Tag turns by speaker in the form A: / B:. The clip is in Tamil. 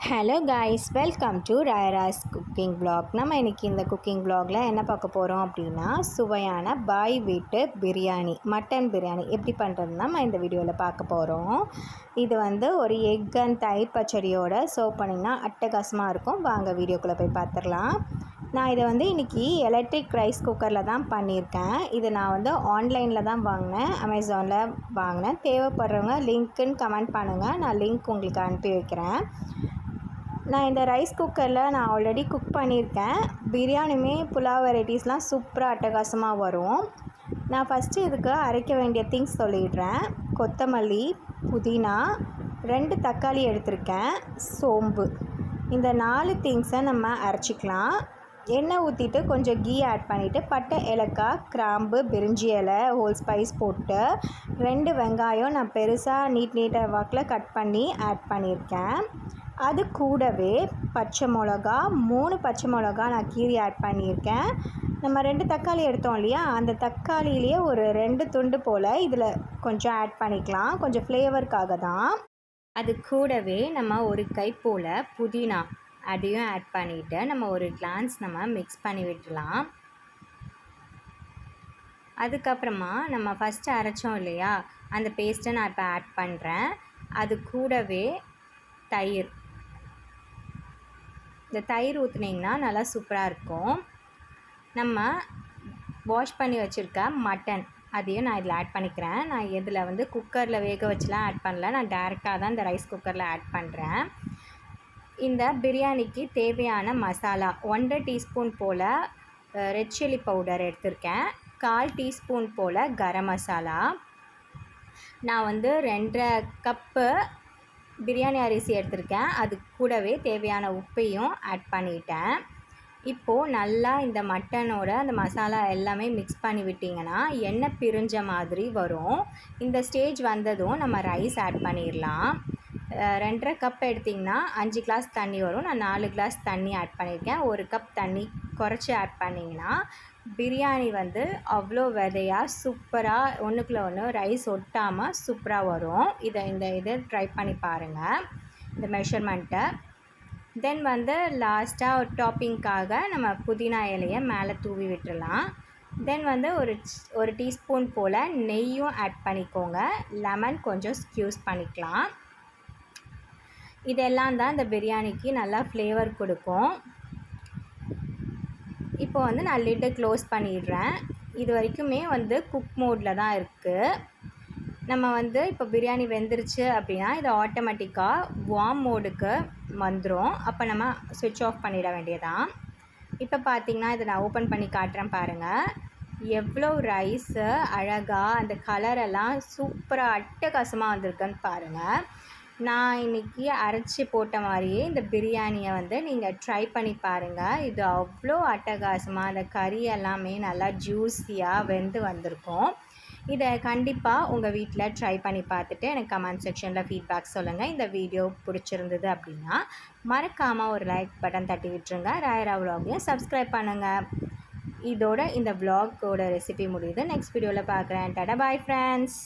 A: Hello guys, welcome to ராயராஸ் cooking vlog. நம்ம இன்றைக்கி இந்த குக்கிங் vlogல என்ன பார்க்க போகிறோம் அப்படின்னா, சுவையான பாய் வீட்டு பிரியாணி, மட்டன் பிரியாணி எப்படி பண்ணுறதுன்னு நம்ம இந்த வீடியோவில் பார்க்க போகிறோம். இது ஒரு எக் அண்ட் தயிர் பச்சடியோடு சர்வ் பண்ணிங்கன்னா அட்டகாசமாக இருக்கும். வாங்க வீடியோக்குள்ளே போய் பார்த்துடலாம். நான் இதை இன்றைக்கி எலக்ட்ரிக் ரைஸ் குக்கரில் தான் பண்ணியிருக்கேன். இது நான் ஆன்லைனில் தான் வாங்கினேன், அமேசானில் வாங்கினேன். தேவைப்படுறவங்க லிங்க்குன்னு கமெண்ட் பண்ணுங்கள், நான் லிங்க் உங்களுக்கு அனுப்பி வைக்கிறேன். நான் இந்த ரைஸ் குக்கரில் நான் ஆல்ரெடி குக் பண்ணியிருக்கேன். பிரியாணியுமே புலாவ் வெரைட்டிஸ்லாம் சூப்பராக அட்டகாசமாக வரும். நான் ஃபஸ்ட்டு இதுக்கு அரைக்க வேண்டிய திங்ஸ் சொல்லிடுறேன். கொத்தமல்லி, புதினா, 2 தக்காளி எடுத்திருக்கேன், சோம்பு. இந்த 4 திங்ஸை நம்ம அரைச்சிக்கலாம். எண்ணெய் ஊற்றிட்டு கொஞ்சம் கீ ஆட் பண்ணிவிட்டு பட்டை, ஏலக்காய், கிராம்பு, பிரிஞ்சி இலை, ஹோல் ஸ்பைஸ் போட்டு 2 வெங்காயம் நான் பெருசாக நீட்டாக வாக்கில் கட் பண்ணி ஆட் பண்ணியிருக்கேன். அது கூடவே பச்சை மிளகா, 3 பச்சை மிளகா நான் கீரி ஆட் பண்ணியிருக்கேன். நம்ம 2 தக்காளி எடுத்தோம் இல்லையா, அந்த தக்காளியிலேயே ஒரு 2 துண்டு போல் இதில் கொஞ்சம் ஆட் பண்ணிக்கலாம், கொஞ்சம் ஃப்ளேவருக்காக தான். அது கூடவே நம்ம ஒரு கை போல் புதினா அதையும் ஆட் பண்ணிவிட்டு நம்ம ஒரு கிளான்ஸ் நம்ம மிக்ஸ் பண்ணி விட்டுலாம். அதுக்கப்புறமா நம்ம ஃபஸ்ட்டு அரைச்சோம் இல்லையா, அந்த பேஸ்ட்டை நான் இப்போ ஆட் பண்ணுறேன். அது கூடவே தயிர், இந்த தயிர் ஊற்றுனீங்கன்னா நல்லா சூப்பராக இருக்கும். நம்ம வாஷ் பண்ணி வச்சுருக்க மட்டன் அதையும் நான் இதில் ஆட் பண்ணிக்கிறேன். நான் இதில் குக்கரில் வேக வச்சுலாம் ஆட் பண்ணல, நான் டேரெக்டாக தான் இந்த ரைஸ் குக்கரில் ஆட் பண்ணுறேன். இந்த பிரியாணிக்கு தேவையான மசாலா 1.5 டீஸ்பூன் போல் ரெட் சில்லி பவுடர் எடுத்திருக்கேன், 1/4 டீஸ்பூன் போல் கரம் மசாலா. நான் 2.5 கப்பு பிரியாணி அரிசி எடுத்திருக்கேன், அது கூடவே தேவையான உப்பையும் ஆட் பண்ணிட்டேன். இப்போது நல்லா இந்த மட்டனோட அந்த மசாலா எல்லாமே மிக்ஸ் பண்ணி விட்டிங்கன்னா எண்ணெய் பிரிஞ்ச மாதிரி வரும். இந்த ஸ்டேஜ் வந்ததும் நம்ம ரைஸ் ஆட் பண்ணிடலாம். 2.5 கப் எடுத்திங்கன்னா 5 கிளாஸ் தண்ணி வரும். நான் 4 கிளாஸ் தண்ணி ஆட் பண்ணியிருக்கேன். 1 கப் தண்ணி குறைச்சி ஆட் பண்ணிங்கன்னா பிரியாணி அவ்வளோ விதையாக சூப்பராக ஒன்றுக்குள்ள ஒன்று ரைஸ் ஒட்டாமல் சூப்பராக வரும். இதை ட்ரை பண்ணி பாருங்கள், இந்த மெஷர்மெண்ட்டை. தென் லாஸ்ட்டாக ஒரு டாப்பிங்காக நம்ம புதினா இலையை மேலே தூவி விட்டுடலாம். தென் ஒரு டீஸ்பூன் போல் நெய்யும் ஆட் பண்ணிக்கோங்க, லெமன் கொஞ்சம் ஸ்க்யூஸ் பண்ணிக்கலாம். இதெல்லாம் தான் இந்த பிரியாணிக்கு நல்லா ஃப்ளேவர் கொடுக்கும். இப்போ நான் லிட்டை க்ளோஸ் பண்ணிடுறேன். இது வரைக்குமே குக் மோடில் தான் இருக்குது. நம்ம இப்போ பிரியாணி வெந்துருச்சு அப்படின்னா இது ஆட்டோமேட்டிக்காக வார்ம் மோடுக்கு வந்துடும். அப்போ நம்ம ஸ்விட்ச் ஆஃப் பண்ணிட வேண்டியதான். இப்போ பார்த்திங்கன்னா இதை நான் ஓப்பன் பண்ணி காட்டுறேன் பாருங்கள். எவ்வளோ ரைஸு அழகாக அந்த கலரெல்லாம் சூப்பராக அட்டகாசமாக வந்திருக்குன்னு பாருங்கள். நான் இன்றைக்கி அரைச்சி போட்ட மாதிரியே இந்த பிரியாணியை நீங்கள் ட்ரை பண்ணி பாருங்கள். இது அவ்வளோ அட்டகாசமாக அந்த கறி எல்லாமே நல்லா ஜூஸியாக வெந்து வந்திருக்கும். இதை கண்டிப்பாக உங்கள் வீட்டில் ட்ரை பண்ணி பார்த்துட்டு எனக்கு கமெண்ட் செக்ஷனில் ஃபீட்பேக் சொல்லுங்கள். இந்த வீடியோ பிடிச்சிருந்தது அப்படின்னா மறக்காமல் ஒரு லைக் பட்டன் தட்டி விட்டுருங்க. ராயரா vlogகையும் சப்ஸ்கிரைப் பண்ணுங்கள். இதோட இந்த vlogோட ரெசிபி முடியுது. நெக்ஸ்ட் வீடியோவில் பார்க்குறேன். Tata, bye friends.